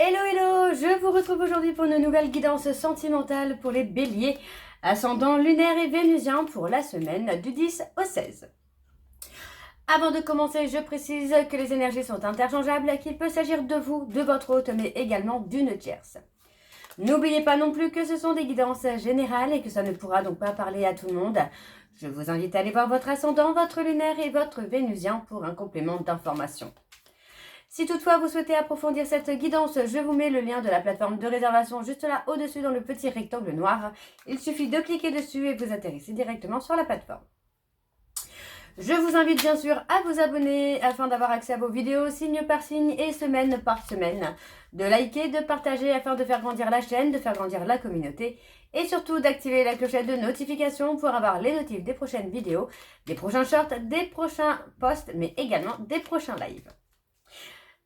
Hello hello, je vous retrouve aujourd'hui pour une nouvelle guidance sentimentale pour les béliers, ascendant lunaire et vénusien pour la semaine du 10 au 16. Avant de commencer, je précise que les énergies sont interchangeables et qu'il peut s'agir de vous, de votre hôte, mais également d'une tierce. N'oubliez pas non plus que ce sont des guidances générales et que ça ne pourra donc pas parler à tout le monde. Je vous invite à aller voir votre ascendant, votre lunaire et votre vénusien pour un complément d'information. Si toutefois vous souhaitez approfondir cette guidance, je vous mets le lien de la plateforme de réservation juste là au-dessus dans le petit rectangle noir. Il suffit de cliquer dessus et vous atterrissez directement sur la plateforme. Je vous invite bien sûr à vous abonner afin d'avoir accès à vos vidéos signe par signe et semaine par semaine, de liker, de partager afin de faire grandir la chaîne, de faire grandir la communauté et surtout d'activer la clochette de notification pour avoir les notifs des prochaines vidéos, des prochains shorts, des prochains posts mais également des prochains lives.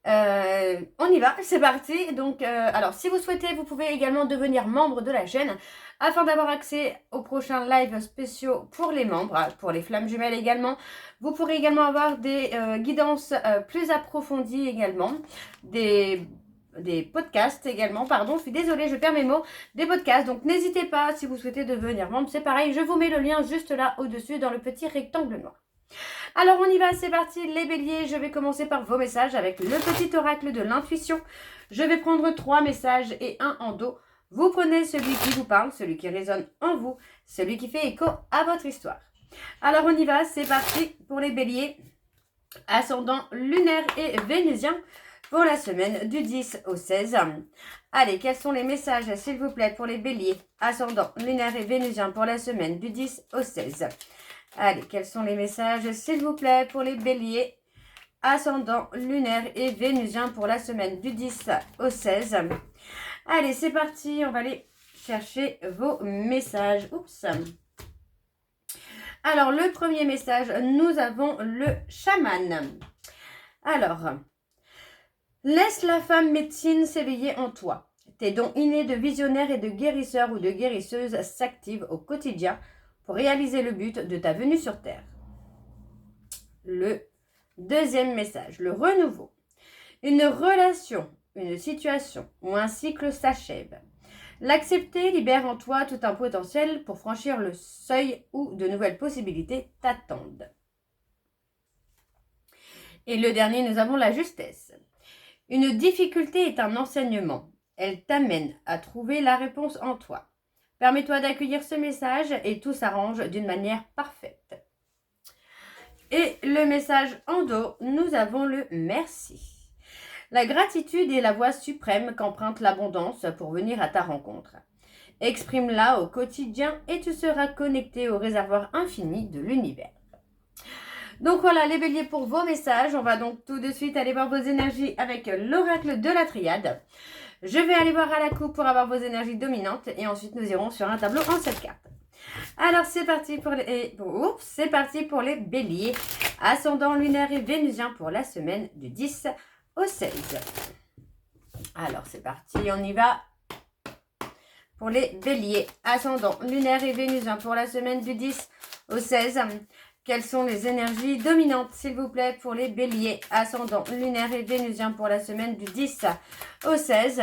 On y va, c'est parti. Donc, alors, si vous souhaitez, vous pouvez également devenir membre de la chaîne afin d'avoir accès aux prochains lives spéciaux pour les membres, pour les flammes jumelles également. Vous pourrez également avoir des guidances plus approfondies également, des podcasts également, pardon, je suis désolée, je perds mes mots, des podcasts. Donc, n'hésitez pas si vous souhaitez devenir membre, c'est pareil, je vous mets le lien juste là au-dessus dans le petit rectangle noir. Alors on y va, c'est parti les béliers, je vais commencer par vos messages avec le petit oracle de l'intuition. Je vais prendre 3 messages et un en dos. Vous prenez celui qui vous parle, celui qui résonne en vous, celui qui fait écho à votre histoire. Alors on y va, c'est parti pour les béliers, ascendant lunaire et vénusien pour la semaine du 10 au 16. Allez, quels sont les messages s'il vous plaît pour les béliers, ascendant lunaire et vénusien pour la semaine du 10 au 16. Allez, quels sont les messages, s'il vous plaît, pour les béliers, ascendant, lunaire et vénusien pour la semaine du 10 au 16. Allez, c'est parti, on va aller chercher vos messages. Oups. Alors, le premier message, nous avons le chaman. Alors, laisse la femme médecine s'éveiller en toi. Tes dons innés de visionnaire et de guérisseur ou de guérisseuse s'activent au quotidien pour réaliser le but de ta venue sur Terre. Le deuxième message, le renouveau. Une relation, une situation ou un cycle s'achève. L'accepter libère en toi tout un potentiel pour franchir le seuil où de nouvelles possibilités t'attendent. Et le dernier, nous avons la justesse. Une difficulté est un enseignement. Elle t'amène à trouver la réponse en toi. Permets-toi d'accueillir ce message et tout s'arrange d'une manière parfaite. Et le message en dos, nous avons le merci. La gratitude est la voie suprême qu'emprunte l'abondance pour venir à ta rencontre. Exprime-la au quotidien et tu seras connecté au réservoir infini de l'univers. Donc voilà les béliers pour vos messages. On va donc tout de suite aller voir vos énergies avec l'oracle de la triade. Je vais aller voir à la coupe pour avoir vos énergies dominantes et ensuite nous irons sur un tableau en 7 cartes. Alors c'est parti pour les béliers, ascendant lunaire et vénusien pour la semaine du 10 au 16. Alors c'est parti, on y va pour les béliers, ascendant lunaire et vénusien pour la semaine du 10 au 16. Quelles sont les énergies dominantes, s'il vous plaît, pour les béliers, ascendant lunaire et vénusien pour la semaine du 10 au 16.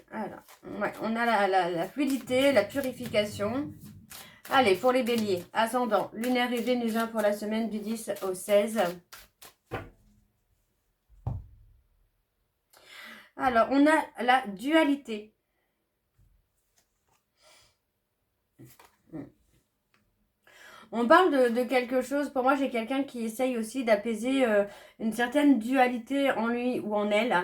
Alors, ouais, on a la fluidité, la purification. Allez, pour les béliers, ascendant lunaire et vénusien pour la semaine du 10 au 16. Alors, on a la dualité. On parle de quelque chose, pour moi j'ai quelqu'un qui essaye aussi d'apaiser une certaine dualité en lui ou en elle,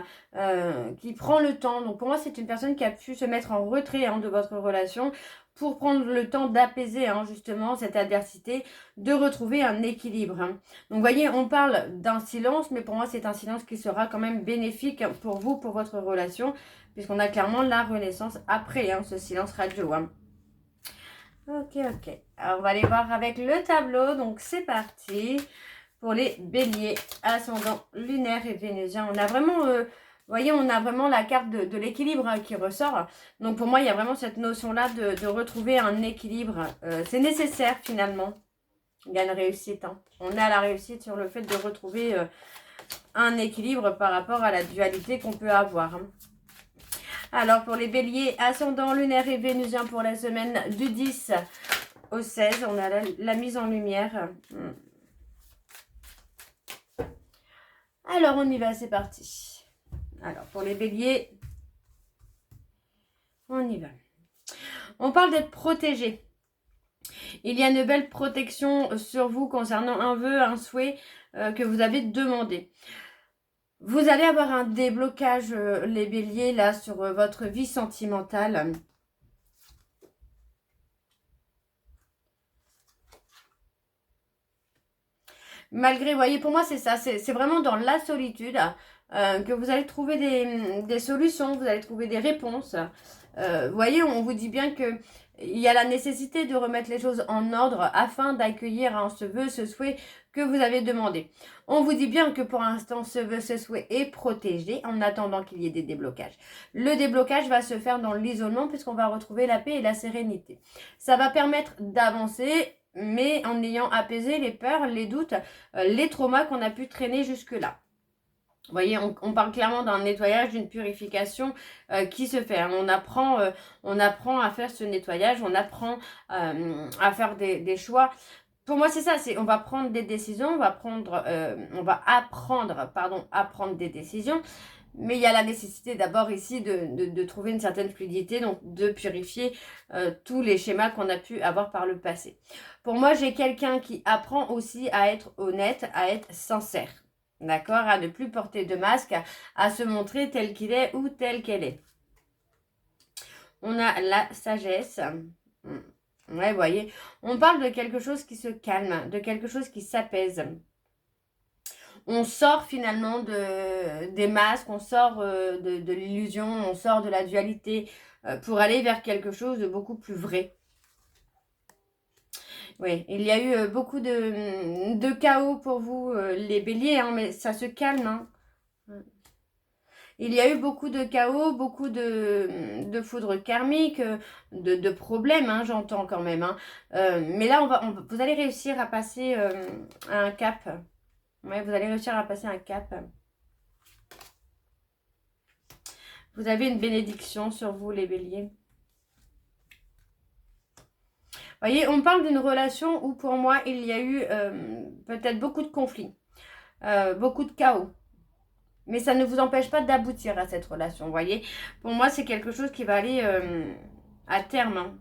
qui prend le temps. Donc pour moi c'est une personne qui a pu se mettre en retrait de votre relation pour prendre le temps d'apaiser justement cette adversité, de retrouver un équilibre. Donc vous voyez, on parle d'un silence, mais pour moi c'est un silence qui sera quand même bénéfique pour vous, pour votre relation, puisqu'on a clairement la renaissance après ce silence radio. Ok. Alors, on va aller voir avec le tableau. Donc, c'est parti pour les béliers, ascendant lunaire et vénusien. On a vraiment, vous voyez, on a vraiment la carte de l'équilibre qui ressort. Donc, pour moi, il y a vraiment cette notion-là de retrouver un équilibre. C'est nécessaire, finalement. Il y a une réussite. On a la réussite sur le fait de retrouver un équilibre par rapport à la dualité qu'on peut avoir. Alors, pour les béliers, ascendant lunaire et vénusien pour la semaine du 10 au 16, on a la mise en lumière. Alors, on y va, c'est parti. Alors, pour les béliers, on y va. On parle d'être protégé. Il y a une belle protection sur vous concernant un vœu, un souhait que vous avez demandé. Vous allez avoir un déblocage, les béliers, là, sur votre vie sentimentale. Malgré, vous voyez, pour moi, c'est ça. C'est vraiment dans la solitude que vous allez trouver des solutions, vous allez trouver des réponses. Vous voyez, on vous dit bien que il y a la nécessité de remettre les choses en ordre afin d'accueillir ce vœu, ce souhait que vous avez demandé. On vous dit bien que pour l'instant, ce vœu, ce souhait est protégé en attendant qu'il y ait des déblocages. Le déblocage va se faire dans l'isolement puisqu'on va retrouver la paix et la sérénité. Ça va permettre d'avancer, mais en ayant apaisé les peurs, les doutes, les traumas qu'on a pu traîner jusque-là. Vous voyez, on parle clairement d'un nettoyage, d'une purification qui se fait. On apprend à faire ce nettoyage, on apprend à faire des choix. Pour moi, c'est ça, on va prendre des décisions, on va apprendre, à prendre des décisions. Mais il y a la nécessité d'abord ici de trouver une certaine fluidité, donc de purifier tous les schémas qu'on a pu avoir par le passé. Pour moi, j'ai quelqu'un qui apprend aussi à être honnête, à être sincère. D'accord? À ne plus porter de masque, à se montrer tel qu'il est ou telle qu'elle est. On a la sagesse. Ouais, vous voyez. On parle de quelque chose qui se calme, de quelque chose qui s'apaise. On sort finalement des masques, on sort de l'illusion, on sort de la dualité pour aller vers quelque chose de beaucoup plus vrai. Oui, il y a eu beaucoup de chaos pour vous, les béliers, hein, mais ça se calme. Hein. Il y a eu beaucoup de chaos, beaucoup de foudre karmique, de problèmes, hein, j'entends quand même. Hein. Mais là, vous allez réussir à passer à un cap. Ouais, vous allez réussir à passer un cap. Vous avez une bénédiction sur vous, les béliers. Vous voyez, on parle d'une relation où pour moi, il y a eu peut-être beaucoup de conflits, beaucoup de chaos. Mais ça ne vous empêche pas d'aboutir à cette relation, vous voyez. Pour moi, c'est quelque chose qui va aller à terme. Hein.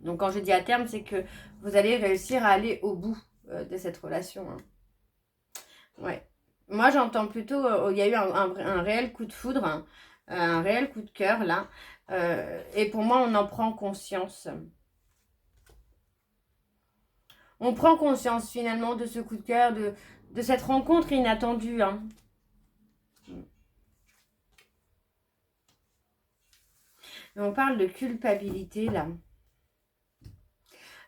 Donc, quand je dis à terme, c'est que vous allez réussir à aller au bout de cette relation. Hein. Ouais. Moi, j'entends plutôt, il y a eu un réel coup de foudre, hein, un réel coup de cœur, là. Et pour moi, on en prend conscience. On prend conscience, finalement, de ce coup de cœur, de cette rencontre inattendue. Hein. Et on parle de culpabilité, là.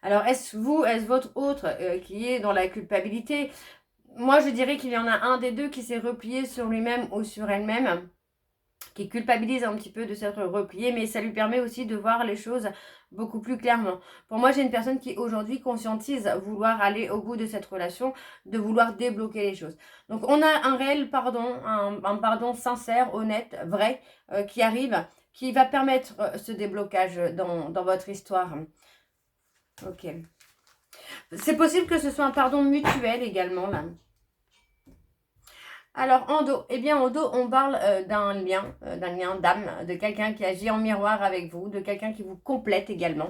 Alors, est-ce votre autre qui est dans la culpabilité? Moi, je dirais qu'il y en a un des deux qui s'est replié sur lui-même ou sur elle-même, qui culpabilise un petit peu de s'être replié, mais ça lui permet aussi de voir les choses beaucoup plus clairement. Pour moi, j'ai une personne qui aujourd'hui conscientise vouloir aller au bout de cette relation, de vouloir débloquer les choses. Donc, on a un réel pardon, un pardon sincère, honnête, vrai, qui arrive, qui va permettre ce déblocage dans votre histoire. Ok. C'est possible que ce soit un pardon mutuel également, là. Alors, en dos, eh bien, en dos, on parle d'un lien d'âme, de quelqu'un qui agit en miroir avec vous, de quelqu'un qui vous complète également.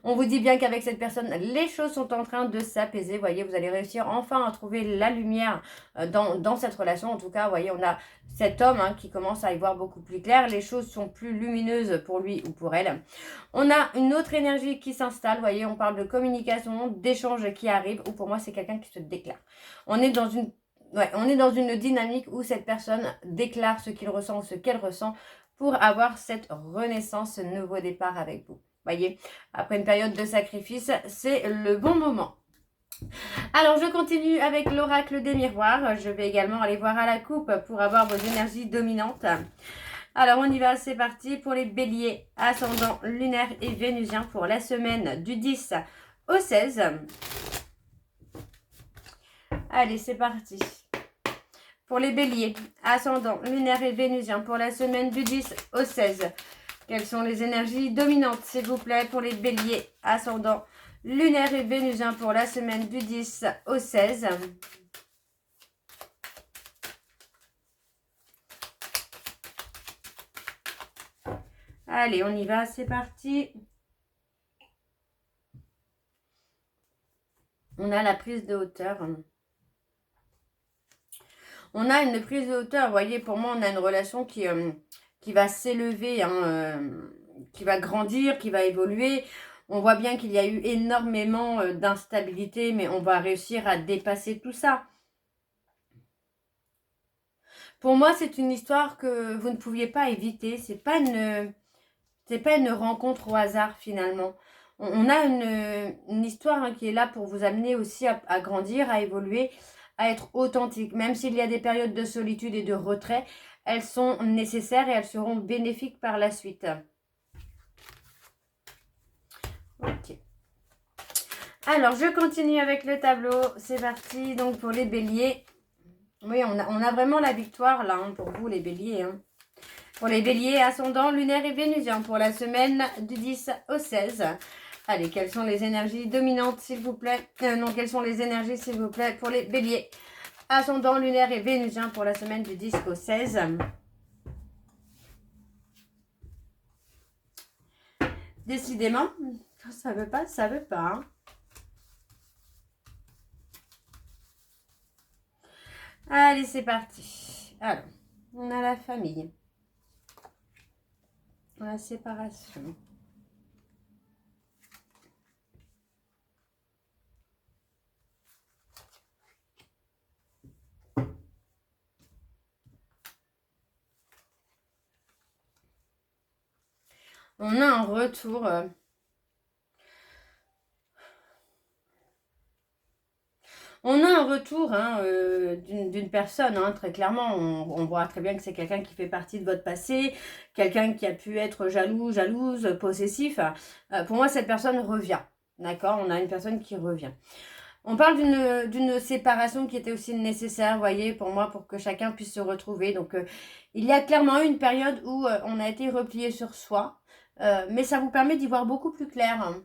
On vous dit bien qu'avec cette personne, les choses sont en train de s'apaiser. Vous voyez, vous allez réussir enfin à trouver la lumière dans cette relation. En tout cas, vous voyez, on a cet homme qui commence à y voir beaucoup plus clair. Les choses sont plus lumineuses pour lui ou pour elle. On a une autre énergie qui s'installe. Vous voyez, on parle de communication, d'échange qui arrive, ou pour moi, c'est quelqu'un qui se déclare. On est dans une dynamique où cette personne déclare ce qu'il ressent ou ce qu'elle ressent pour avoir cette renaissance, ce nouveau départ avec vous. Voyez, après une période de sacrifice, c'est le bon moment. Alors, je continue avec l'oracle des miroirs. Je vais également aller voir à la coupe pour avoir vos énergies dominantes. Alors, on y va, c'est parti pour les béliers, ascendant lunaire et vénusien pour la semaine du 10 au 16. Allez, c'est parti. Pour les béliers, ascendant, lunaire et vénusien pour la semaine du 10 au 16. Quelles sont les énergies dominantes, s'il vous plaît, pour les béliers, ascendant, lunaire et vénusien pour la semaine du 10 au 16. Allez, on y va, c'est parti. On a la prise de hauteur. On a une prise de hauteur. Vous voyez, pour moi, on a une relation qui va s'élever, hein, qui va grandir, qui va évoluer. On voit bien qu'il y a eu énormément d'instabilité, mais on va réussir à dépasser tout ça. Pour moi, c'est une histoire que vous ne pouviez pas éviter. C'est pas une rencontre au hasard, finalement. On a une histoire, hein, qui est là pour vous amener aussi à grandir, à évoluer, à être authentique. Même s'il y a des périodes de solitude et de retrait, elles sont nécessaires et elles seront bénéfiques par la suite. Ok. Alors, je continue avec le tableau. C'est parti. Donc, pour les béliers. Oui, on a vraiment la victoire, là, hein, pour vous, les béliers. Hein. Pour les béliers, ascendant, lunaire et vénusien pour la semaine du 10 au 16. Allez, quelles sont les énergies dominantes, s'il vous plaît? Non, quelles sont les énergies, s'il vous plaît, pour les béliers? Ascendant, lunaire et vénusien pour la semaine du 10 au 16. Décidément, ça veut pas, ça veut pas. Hein. Allez, c'est parti. Alors, on a la famille. La séparation. On a un retour. On a un retour, hein, d'une personne, hein, très clairement. On voit très bien que c'est quelqu'un qui fait partie de votre passé, quelqu'un qui a pu être jaloux, jalouse, possessif. Pour moi, cette personne revient. D'accord? On a une personne qui revient. On parle d'une séparation qui était aussi nécessaire, vous voyez, pour moi, pour que chacun puisse se retrouver. Donc, il y a clairement eu une période où on a été replié sur soi, mais ça vous permet d'y voir beaucoup plus clair. Hein.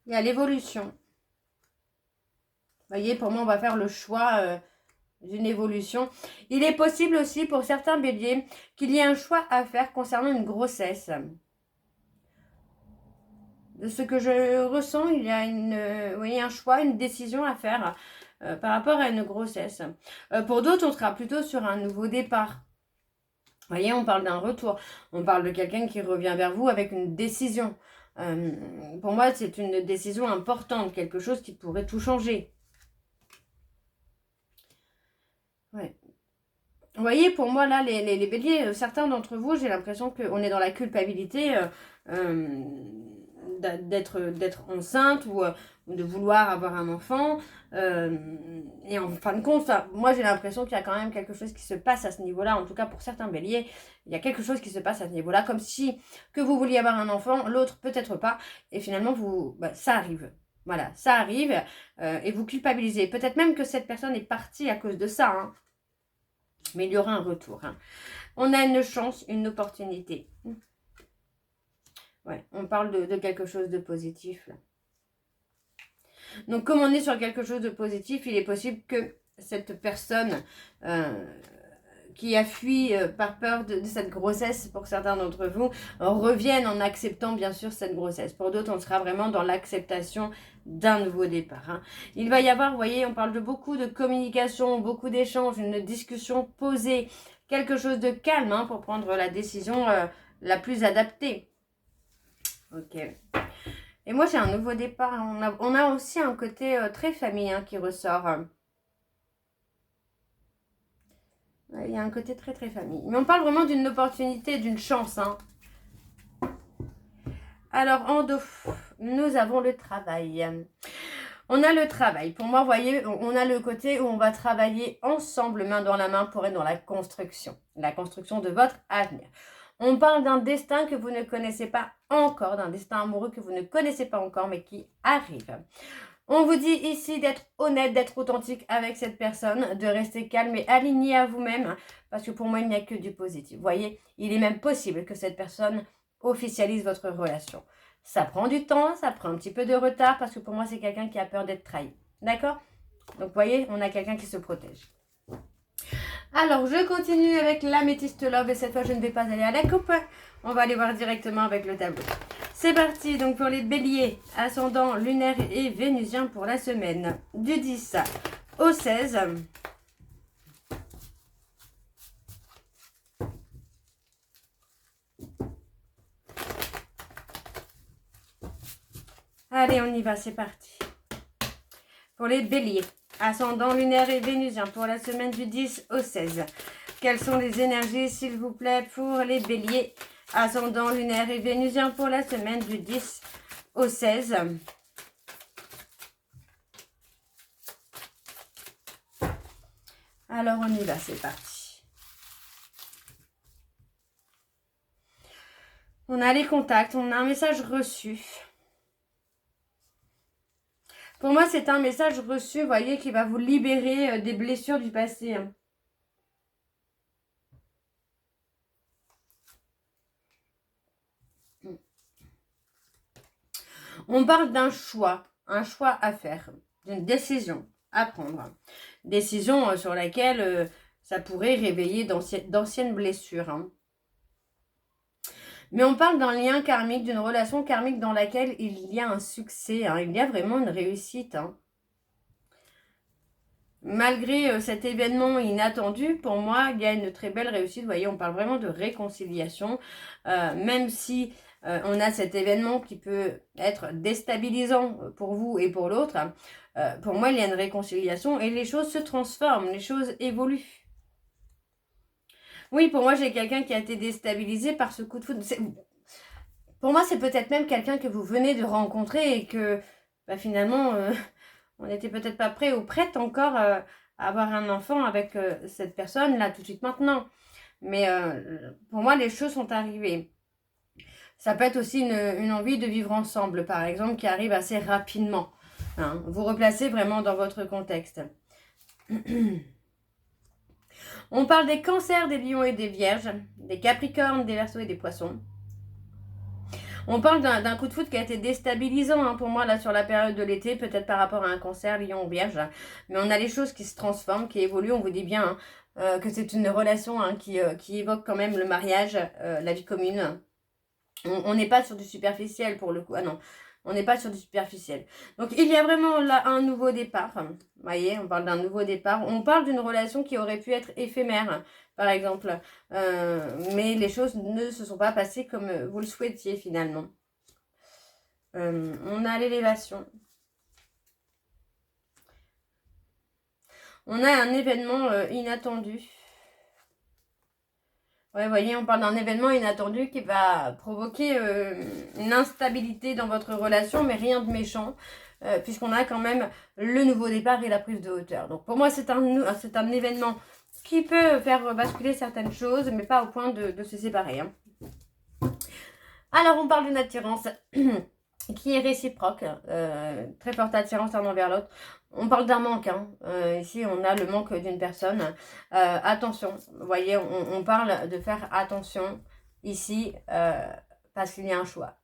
Il y a l'évolution. Vous voyez, pour moi, on va faire le choix d'une évolution. Il est possible aussi pour certains béliers qu'il y ait un choix à faire concernant une grossesse. De ce que je ressens, il y a un choix, une décision à faire par rapport à une grossesse. Pour d'autres, on sera plutôt sur un nouveau départ. Vous voyez, on parle d'un retour. On parle de quelqu'un qui revient vers vous avec une décision. Pour moi, c'est une décision importante, quelque chose qui pourrait tout changer. Ouais. Vous voyez, pour moi, là, les béliers, certains d'entre vous, j'ai l'impression qu'on est dans la culpabilité d'être enceinte ou de vouloir avoir un enfant. Et en fin de compte, moi, j'ai l'impression qu'il y a quand même quelque chose qui se passe à ce niveau-là. En tout cas, pour certains béliers, il y a quelque chose qui se passe à ce niveau-là. Comme si que vous vouliez avoir un enfant, l'autre peut-être pas. Et finalement, ça arrive. Voilà, ça arrive et vous culpabilisez. Peut-être même que cette personne est partie à cause de ça. Hein. Mais il y aura un retour. Hein. On a une chance, une opportunité. Ouais, on parle de quelque chose de positif. Là. Donc, comme on est sur quelque chose de positif, il est possible que cette personne qui a fui par peur de cette grossesse, pour certains d'entre vous, revienne en acceptant bien sûr cette grossesse. Pour d'autres, on sera vraiment dans l'acceptation d'un nouveau départ. Hein. Il va y avoir, vous voyez, on parle de beaucoup de communication, beaucoup d'échanges, une discussion posée, quelque chose de calme hein, pour prendre la décision la plus adaptée. Ok. Et moi, j'ai un nouveau départ. On a aussi un côté très famille hein, qui ressort. Il y a un côté très très famille. Mais on parle vraiment d'une opportunité, d'une chance. Hein. Alors, en dos, nous avons le travail. On a le travail. Pour moi, vous voyez, on a le côté où on va travailler ensemble, main dans la main, pour être dans la construction de votre avenir. On parle d'un destin que vous ne connaissez pas encore, d'un destin amoureux que vous ne connaissez pas encore, mais qui arrive. On vous dit ici d'être honnête, d'être authentique avec cette personne, de rester calme et aligné à vous-même, parce que pour moi, il n'y a que du positif. Vous voyez, il est même possible que cette personne officialise votre relation. Ça prend du temps, ça prend un petit peu de retard, parce que pour moi, c'est quelqu'un qui a peur d'être trahi. D'accord? Donc, vous voyez, on a quelqu'un qui se protège. Alors, je continue avec l'améthyste love, et cette fois, je ne vais pas aller à la coupe. On va aller voir directement avec le tableau. C'est parti, donc pour les béliers, ascendant lunaire et vénusien pour la semaine du 10 au 16. Allez, on y va, c'est parti. Pour les béliers, ascendant lunaire et vénusien pour la semaine du 10 au 16. Quelles sont les énergies, s'il vous plaît, pour les béliers, ascendant lunaire et vénusien pour la semaine du 10 au 16. Alors, on y va, c'est parti. On a les contacts, on a un message reçu. Pour moi, c'est un message reçu, vous voyez, qui va vous libérer des blessures du passé. On parle d'un choix, un choix à faire, d'une décision à prendre. Décision sur laquelle ça pourrait réveiller d'anciennes blessures. Hein. Mais on parle d'un lien karmique, d'une relation karmique dans laquelle il y a un succès, hein, il y a vraiment une réussite. Hein. Malgré cet événement inattendu, pour moi, il y a une très belle réussite. Vous voyez, on parle vraiment de réconciliation, même si on a cet événement qui peut être déstabilisant pour vous et pour l'autre. Pour moi, il y a une réconciliation et les choses se transforment, les choses évoluent. Oui, pour moi, j'ai quelqu'un qui a été déstabilisé par ce coup de foudre. Pour moi, c'est peut-être même quelqu'un que vous venez de rencontrer et que bah, finalement, on n'était peut-être pas prêt ou prête encore à avoir un enfant avec cette personne là tout de suite maintenant. Mais pour moi, les choses sont arrivées. Ça peut être aussi une envie de vivre ensemble, par exemple, qui arrive assez rapidement. Hein. Vous replacez vraiment dans votre contexte. On parle des cancers, des lions et des vierges, des capricornes, des verseaux et des poissons. On parle d'un coup de foudre qui a été déstabilisant hein, pour moi là sur la période de l'été, peut-être par rapport à un cancer, lion ou vierge. Mais on a les choses qui se transforment, qui évoluent. On vous dit bien hein, que c'est une relation hein, qui évoque quand même le mariage, la vie commune. On n'est pas sur du superficiel pour le coup. Ah non, on n'est pas sur du superficiel. Donc il y a vraiment là un nouveau départ. Vous voyez, on parle d'un nouveau départ. On parle d'une relation qui aurait pu être éphémère, par exemple. Mais les choses ne se sont pas passées comme vous le souhaitiez finalement. On a l'élévation. On a un événement inattendu. Ouais, vous voyez, on parle d'un événement inattendu qui va provoquer une instabilité dans votre relation, mais rien de méchant, puisqu'on a quand même le nouveau départ et la prise de hauteur. Donc pour moi, c'est un événement qui peut faire basculer certaines choses, mais pas au point de se séparer. Hein. Alors, on parle d'une attirance qui est réciproque, très forte attirance l'un envers l'autre. On parle d'un manque, hein. Ici on a le manque d'une personne. Attention, vous voyez, on parle de faire attention ici parce qu'il y a un choix.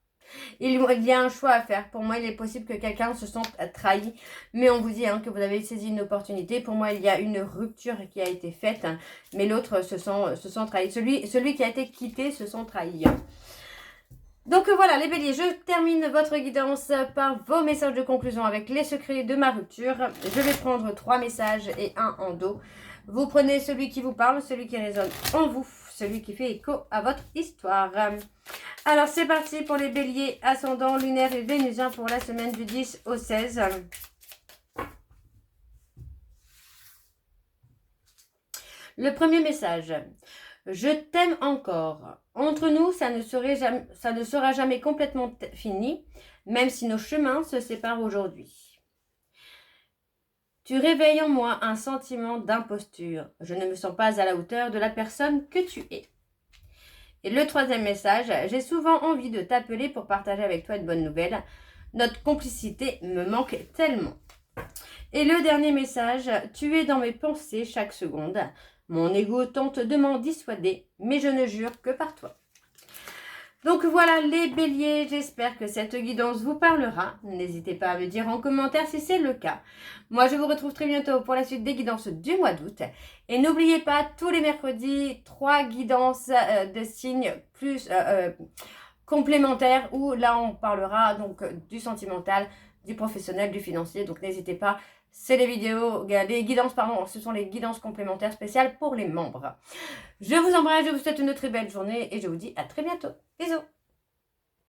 Il y a un choix à faire. Pour moi, il est possible que quelqu'un se sente trahi, mais on vous dit hein, que vous avez saisi une opportunité. Pour moi, il y a une rupture qui a été faite, hein, mais l'autre se sent trahi. Celui qui a été quitté se sent trahi. Hein. Donc voilà les béliers, je termine votre guidance par vos messages de conclusion avec les secrets de ma rupture. Je vais prendre 3 messages et un en dos. Vous prenez celui qui vous parle, celui qui résonne en vous, celui qui fait écho à votre histoire. Alors c'est parti pour les béliers, ascendant, lunaire et vénusien pour la semaine du 10 au 16. Le premier message. Je t'aime encore. Entre nous, ça ne sera jamais complètement fini, même si nos chemins se séparent aujourd'hui. Tu réveilles en moi un sentiment d'imposture. Je ne me sens pas à la hauteur de la personne que tu es. Et le troisième message, j'ai souvent envie de t'appeler pour partager avec toi une bonne nouvelle. Notre complicité me manque tellement. Et le dernier message, tu es dans mes pensées chaque seconde. Mon ego tente de m'en dissuader, mais je ne jure que par toi. Donc voilà les béliers, j'espère que cette guidance vous parlera. N'hésitez pas à me dire en commentaire si c'est le cas. Moi je vous retrouve très bientôt pour la suite des guidances du mois d'août. Et n'oubliez pas, tous les mercredis, 3 guidances de signes plus complémentaires où là on parlera donc du sentimental, du professionnel, du financier. Donc n'hésitez pas, c'est les vidéos, les guidances, pardon, ce sont les guidances complémentaires spéciales pour les membres. Je vous embrasse, je vous souhaite une très belle journée et je vous dis à très bientôt. Bisous.